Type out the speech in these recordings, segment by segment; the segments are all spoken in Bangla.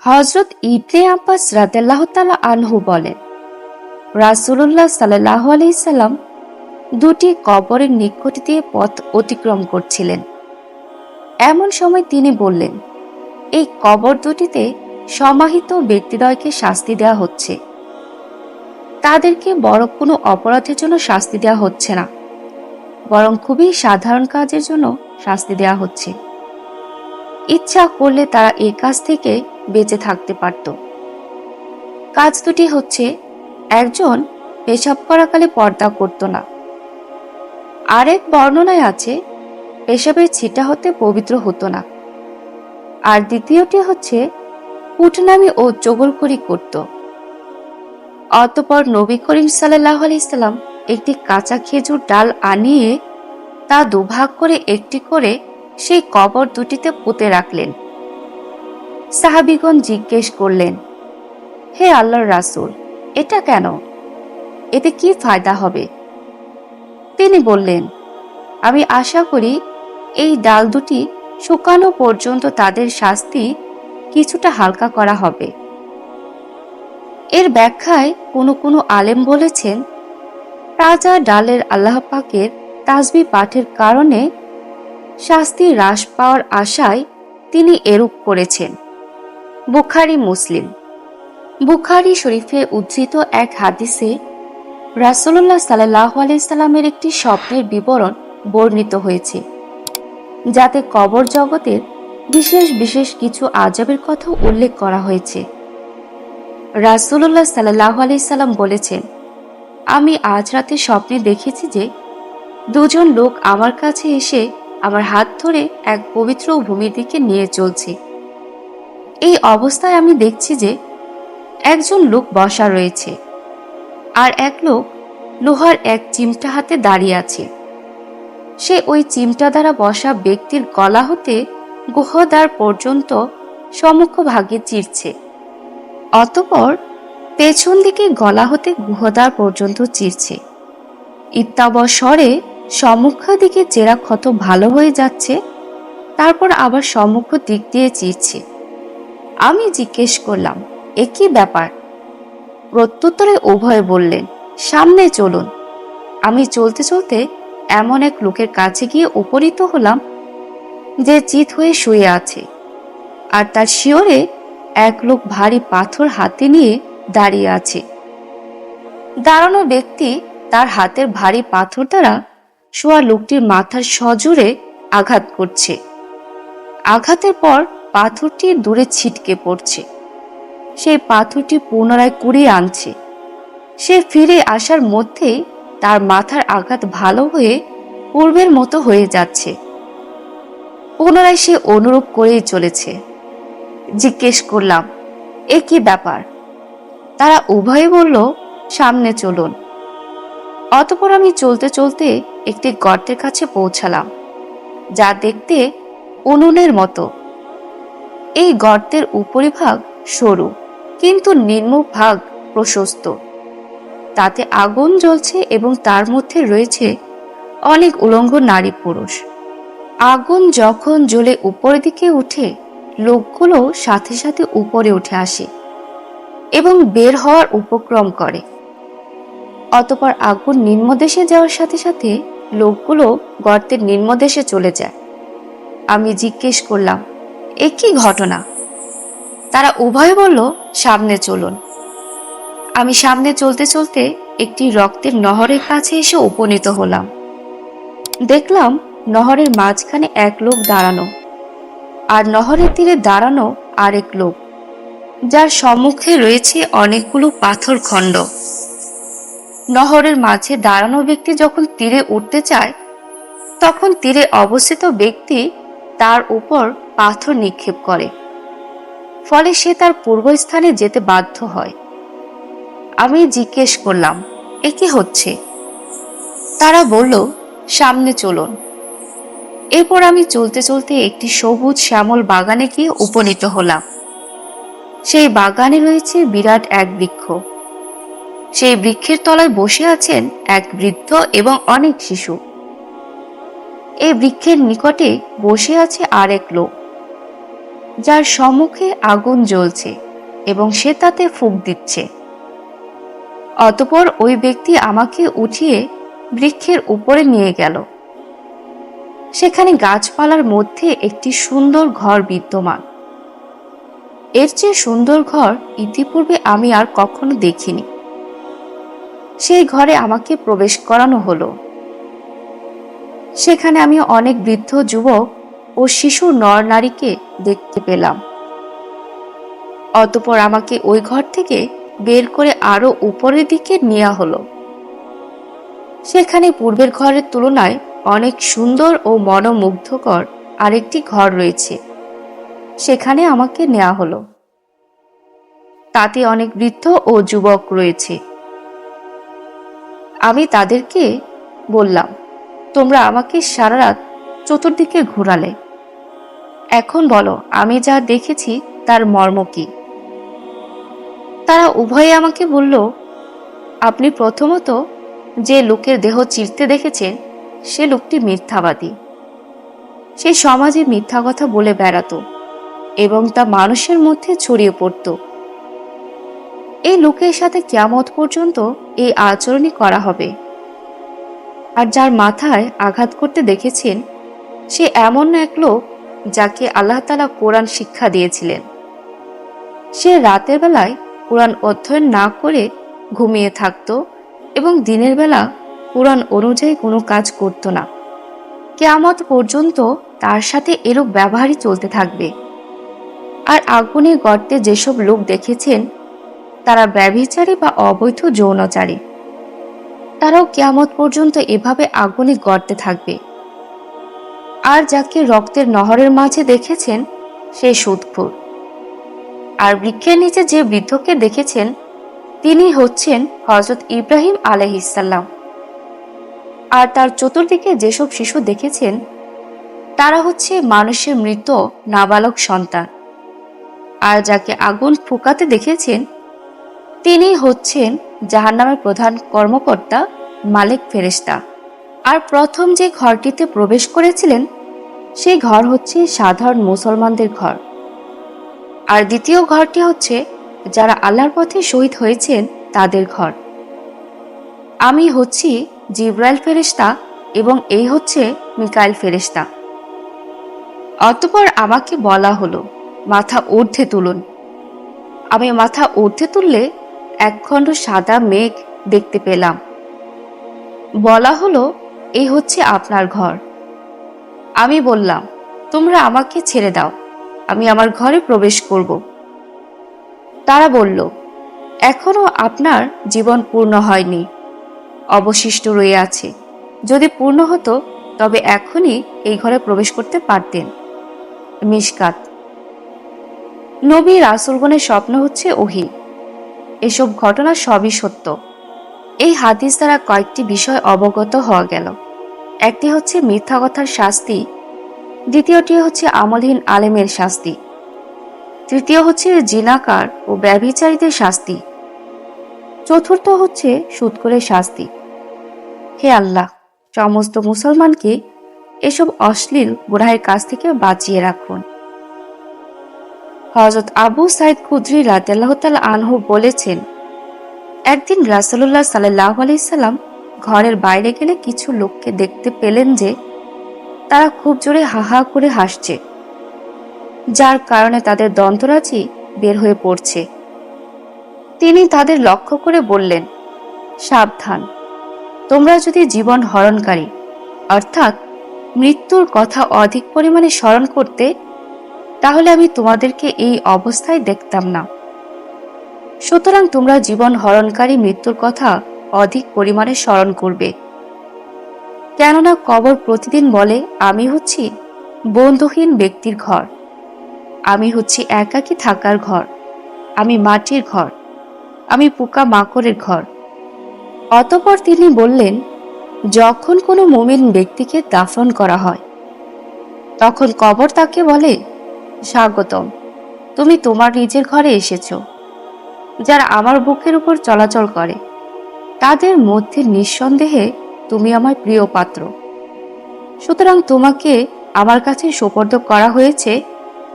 হযরত ইবনে আব্বাস রাদিয়াল্লাহু তাআলা আনহু বলেন, রাসূলুল্লাহ সাল্লাল্লাহু আলাইহি সাল্লাম দুটি কবরের নিকট দিয়ে পথ অতিক্রম করছিলেন। এমন সময় তিনি বললেন, এই কবর দুটিতে সমাহিত ব্যক্তিদ্বয়কে শাস্তি দেওয়া হচ্ছে। তাদেরকে বড় কোনো অপরাধের জন্য শাস্তি দেওয়া হচ্ছে না, বরং খুবই সাধারণ কাজের জন্য শাস্তি দেওয়া হচ্ছে। ইচ্ছা করলে তারা এই কাজ থেকে বেঁচে থাকতে পারত। কাজ দুটি হচ্ছে, একজন পেশাব করাকালে পর্দা করত না। আরেক বর্ণনায় আছে পেশাবের ছিটা হতে পবিত্র হতো না। আর দ্বিতীয়টি হচ্ছে কুটনামি ও চগলখড়ি করত। অতঃপর নবী করিম সাল্লাল্লাহু আলাইহি সাল্লাম একটি কাঁচা খেজুর ডাল আনিয়ে তা দুভাগ করে একটি করে সেই কবর দুটিতে পুঁতে রাখলেন। সাহাবীগণ জিজ্ঞেস করলেন, হে আল্লাহর রাসূল, এটা কেন? এতে কি ফায়দা হবে? তিনি বললেন, আমি আশা করি এই ডাল দুটি শুকানো পর্যন্ত তাদের শাস্তি কিছুটা হালকা করা হবে। এর ব্যাখ্যায় কোনো আলেম বলেছেন, তাজা ডালের আল্লাহ পাকের তাসবিহ পাঠের কারণে শাস্তি হ্রাস পাওয়ার আশায় তিনি এরূপ করেছেন। বুখারী মুসলিম। বুখারী শরীফে উদ্ধৃত এক হাদিসে রাসূলুল্লাহ সাল্লাল্লাহু আলাইহি সাল্লামের একটি স্বপ্নের বিবরণ বর্ণিত হয়েছে, যাতে কবর জগতের বিশেষ বিশেষ কিছু আযাবের কথা উল্লেখ করা হয়েছে। রাসূলুল্লাহ সাল্লাল্লাহু আলাইহি সাল্লাম বলেছেন, আমি আজ রাতে স্বপ্নে দেখেছি যে দুজন লোক আমার কাছে এসে আমার হাত ধরে এক পবিত্র ভূমির দিকে নিয়ে চলছে। এই অবস্থায় আমি দেখছি যে একজন লোক বসা রয়েছে, আর এক লোক লোহার এক চিমটা হাতে দাঁড়িয়ে আছে। সে ওই চিমটা দ্বারা বসা ব্যক্তির গলা হতে গুহদ্বার পর্যন্ত সমক্ষভাগে চিরছে। অতঃপর পেছন দিকে গলা হতে গুহদ্বার পর্যন্ত চিরছে। ইত্যাবসরে সম্মুখ দিকে চেরা ক্ষত ভালো হয়ে যাচ্ছে, তারপর আবার সম্মুখ দিক দিয়ে চিরছে। আমি জিজ্ঞেস করলাম, এ কি ব্যাপার? প্রত্যুত্তরে উভয়ে বললেন, সামনে চলুন। আমি চলতে চলতে এমন এক লোকের কাছে গিয়ে উপনীত হলাম যে চিত হয়ে শুয়ে আছে, আর তার শিয়রে এক লোক ভারী পাথর হাতে নিয়ে দাঁড়িয়ে আছে। দাঁড়ানো ব্যক্তি তার হাতের ভারী পাথর দ্বারা শোয়া লোকটির মাথার সজোরে আঘাত করছে। আঘাতের পর পাথরটি দূরে ছিটকে পড়ছে। সেই পাথরটি পুনরায় কুড়িয়ে আনছে। সে ফিরে আসার মধ্যেই তার মাথার আঘাত ভালো হয়ে পূর্বের মতো হয়ে যাচ্ছে। পুনরায় সে অনুরূপ করেই চলেছে। জিজ্ঞেস করলাম, এ কি ব্যাপার? তারা উভয়ে বলল, সামনে চলুন। অতঃপর আমি চলতে চলতে একটি গর্তের কাছে পৌঁছালাম, যা দেখতে উনুনের মতো। এই গর্তের উপরিভাগ সরু, কিন্তু নিম্নভাগ প্রশস্ত। তাতে আগুন জ্বলছে এবং তার মধ্যে রয়েছে অনেক উলঙ্গ নারী পুরুষ। আগুন যখন জ্বলে উপরের দিকে উঠে, লোকগুলো সাথে সাথে উপরে উঠে আসে এবং বের হওয়ার উপক্রম করে। অতঃপর আগুন নিম্নদেশে যাওয়ার সাথে সাথে লোকগুলো গর্তের নিম্নদেশে চলে যায়। আমি জিজ্ঞেস করলাম, এ কি ঘটনা? তারা উভয় বলল, সামনে চলুন। আমি সামনে চলতে চলতে একটি রক্তের নহরের কাছে এসে উপনীত হলাম। দেখলাম নহরের মাঝখানে এক লোক দাঁড়ানো, আর নহরের তীরে দাঁড়ানো আরেক লোক, যার সম্মুখে রয়েছে অনেকগুলো পাথর খণ্ড। নহরের মাঝে দাঁড়ানো ব্যক্তি যখন তীরে উঠতে চায়, তখন তীরে অবস্থিত ব্যক্তি তার উপর পাথর নিক্ষেপ করে, ফলে সে তার পূর্বস্থানে যেতে বাধ্য হয়। আমি জিজ্ঞেস করলাম, এ কি হচ্ছে? তারা বলল, সামনে চলুন। এরপর আমি চলতে চলতে একটি সবুজ শ্যামল বাগানে গিয়ে উপনীত হলাম। সেই বাগানে রয়েছে বিরাট এক বৃক্ষ। সেই বৃক্ষের তলায় বসে আছেন এক বৃদ্ধ এবং অনেক শিশু। এই বৃক্ষের নিকটে বসে আছে আর এক লোক। যার সম্মুখে আগুন জ্বলছে এবং সে তাতে ফুঁক দিচ্ছে। অতঃপর ওই ব্যক্তি আমাকে উঠিয়ে বৃক্ষের উপরে নিয়ে গেল। সেখানে গাছপালার মধ্যে একটি সুন্দর ঘর বিদ্যমান। এর চেয়ে সুন্দর ঘর ইতিপূর্বে আমি আর কখনো দেখিনি। সেই ঘরে আমাকে প্রবেশ করানো হলো। সেখানে আমি অনেক বৃদ্ধ যুবক ও শিশু নর নারীকে দেখতে পেলাম। অতঃপর আমাকে ওই ঘর থেকে বের করে আরো উপরের দিকে নেওয়া হলো। সেখানে পূর্বের ঘরের তুলনায় অনেক সুন্দর ও মনোমুগ্ধকর আরেকটি ঘর রয়েছে। সেখানে আমাকে নেওয়া হলো। তাতে অনেক বৃদ্ধ ও যুবক রয়েছে। আমি তাদেরকে বললাম, তোমরা আমাকে সারা রাত চতুর্দিকে ঘোরালে। এখন বলো, আমি যা দেখেছি তার মর্ম কি? তারা উভয়ে আমাকে বলল, আপনি প্রথমত যে লোকের দেহ চিরতে দেখেছেন সে লোকটি মিথ্যাবাদী। সে সমাজে মিথ্যা কথা বলে বেড়াতো এবং তা মানুষের মধ্যে ছড়িয়ে পড়ত। এই লোকের সাথে কিয়ামত পর্যন্ত এই আচরণই করা হবে। আর যার মাথায় আঘাত করতে দেখেছেন সে এমন এক লোক যাকে আল্লাহ তাআলা কোরআন শিক্ষা দিয়েছিলেন। সে রাতের বেলায় কোরআন অধ্যয়ন না করে ঘুমিয়ে থাকত এবং দিনের বেলা কোরআন অনুযায়ী কোনো কাজ করত না। কিয়ামত পর্যন্ত তার সাথে এরূপ ব্যবহারই চলতে থাকবে। আর আগুনের গর্তে যেসব লোক দেখেছেন তারা ব্যভিচারী বা অবৈধ যৌনচারী। তারাও কিয়ামত পর্যন্ত এভাবে আগুনে গর্তে থাকবে। আর যাকে রক্তের নহরের মাঝে দেখেছেন সে সুদখোর। আর বৃক্ষের নিচে যে বৃদ্ধকে দেখেছেন তিনি হচ্ছেন হযরত ইব্রাহিম আলাইহিসসালাম। আর তার চতুর্দিকে যেসব শিশু দেখেছেন তারা হচ্ছে মানুষের মৃত নাবালক সন্তান। আর যাকে আগুন ফুঁকাতে দেখেছেন তিনি হচ্ছেন জাহান্নামের প্রধান কর্মকর্তা মালিক ফেরেশতা। আর প্রথম যে ঘরটিতে প্রবেশ করেছিলেন সেই ঘর হচ্ছে সাধারণ মুসলমানদের ঘর। আর দ্বিতীয় ঘরটি হচ্ছে যারা আল্লাহর পথে শহীদ হয়েছেন তাদের ঘর। আমি হচ্ছি জিবরাইল ফেরেশতা এবং এই হচ্ছে মিকাইল ফেরেশতা। অতঃপর আমাকে বলা হলো, মাথা ঊর্ধ্বে তুলুন। আমি মাথা ঊর্ধ্বে তুললে একখণ্ড সাদা মেঘ দেখতে পেলাম। বলা হলো, এই হচ্ছে আপনার ঘর। আমি বললাম, তোমরা আমাকে ছেড়ে দাও, আমি আমার ঘরে প্রবেশ করব। তারা বলল, এখনো আপনার জীবন পূর্ণ হয়নি, অবশিষ্ট রয়ে আছে। যদি পূর্ণ হতো তবে এখনই এই ঘরে প্রবেশ করতে পারতেন। মিশকাত। নবী রাসূলগণের স্বপ্ন হচ্ছে ওহী। এসব ঘটনা সবই সত্য। এই হাদিস দ্বারা কয়েকটি বিষয় অবগত হওয়া গেল। একটি হচ্ছে মিথ্যা কথার শাস্তি, দ্বিতীয়টি হচ্ছে আমলহীন আলেমের শাস্তি, তৃতীয় হচ্ছে জিনাকার ও ব্যভিচারীদের শাস্তি, চতুর্থ হচ্ছে সুদখোরের শাস্তি। হে আল্লাহ, সমস্ত মুসলমানকে এসব অশ্লীল গুনাহের কাছ থেকে বাঁচিয়ে রাখুন। হযরত আবু সাঈদ খুদরী রাদিয়াল্লাহু তাআলা আনহু বলেছেন, একদিন রাসূলুল্লাহ সাল্লাল্লাহু আলাইহি সাল্লাম ঘরের বাইরে গেলে কিছু লোককে দেখতে পেলেন যে তারা খুব জোরে হা হা করে হাসছে, যার কারণে তাদের দন্তরাজি বের হয়ে পড়ছে। তিনি তাদের লক্ষ্য করে বললেন, সাবধান, তোমরা যদি জীবন হরণকারী অর্থাৎ মৃত্যুর কথা অধিক পরিমাণে স্মরণ করতে তাহলে আমি তোমাদেরকে এই অবস্থায় দেখতাম না। সুতরাং তোমরা জীবন হরণকারী মৃত্যুর কথা অধিক পরিমাণে স্মরণ করবে। কেননা কবর প্রতিদিন বলে, আমি হচ্ছি বন্ধুহীন ব্যক্তির ঘর, আমি হচ্ছি একাকী থাকার ঘর, আমি মাটির ঘর, আমি পোকা মাকড়ের ঘর। অতঃপর তিনি বললেন, যখন কোনো মুমিন ব্যক্তিকে দাফন করা হয় তখন কবর তাকে বলে, স্বাগতম, তুমি তোমার নিজের ঘরে এসেছ। যারা আমার বুকের উপর চলাচল করে তাদের মধ্যে নিঃসন্দেহে তুমি আমার প্রিয় পাত্র। সুতরাং তোমাকে আমার কাছে সোপর্দ করা হয়েছে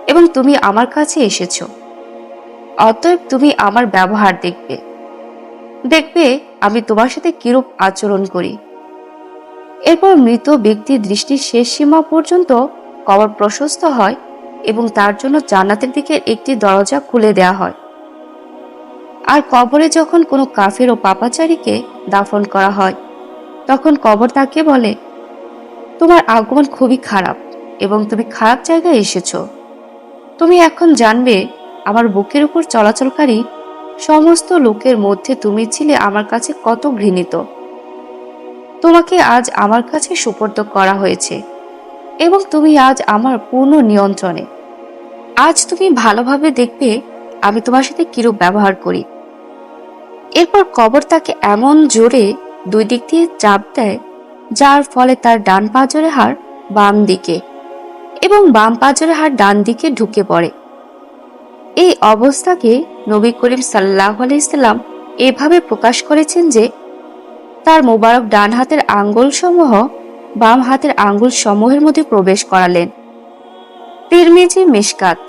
এবং তুমি আমার কাছে এসেছো। অতএব তুমি আমার ব্যবহার দেখবে, দেখবে আমি তোমার সাথে কিরূপ আচরণ করি। এরপর মৃত ব্যক্তির দৃষ্টির শেষ সীমা পর্যন্ত কবর প্রশস্ত হয় এবং তার জন্য জান্নাতের দিকে একটি দরজা খুলে দেয়া হয়। আর কবরে যখন কোনো কাফের ও পাপাচারীকে দাফন করা হয়, তখন কবর তাকে বলে, তোমার আগমন খুবই খারাপ এবং তুমি খারাপ জায়গায় এসেছো। তুমি এখন জানবে আমার বুকের উপর চলাচলকারী সমস্ত লোকের মধ্যে তুমি ছিলে আমার কাছে কত ঘৃণিত। তোমাকে আজ আমার কাছে সুপর্দ করা হয়েছে এবং তুমি আজ আমার পূর্ণ নিয়ন্ত্রণে। আজ তুমি ভালোভাবে দেখবে আমি তোমার সাথে কিরূপ ব্যবহার করি। এরপর কবর তাকে এমন জোরে দুই দিক দিয়ে চাপ দেয়, যার ফলে তার ডান পাঁজরের হাড় বাম দিকে এবং বাম পাঁজরের হাড় ডান দিকে ঢুকে পড়ে। এই অবস্থাকে নবী করিম সাল্লাল্লাহু আলাইহি সাল্লাম এভাবে প্রকাশ করেছেন যে, তার মোবারক ডান হাতের আঙ্গুল সমূহ বাম হাতের আঙ্গুল সমূহের মধ্যে প্রবেশ করালেন। তিরমিজি মিশকাত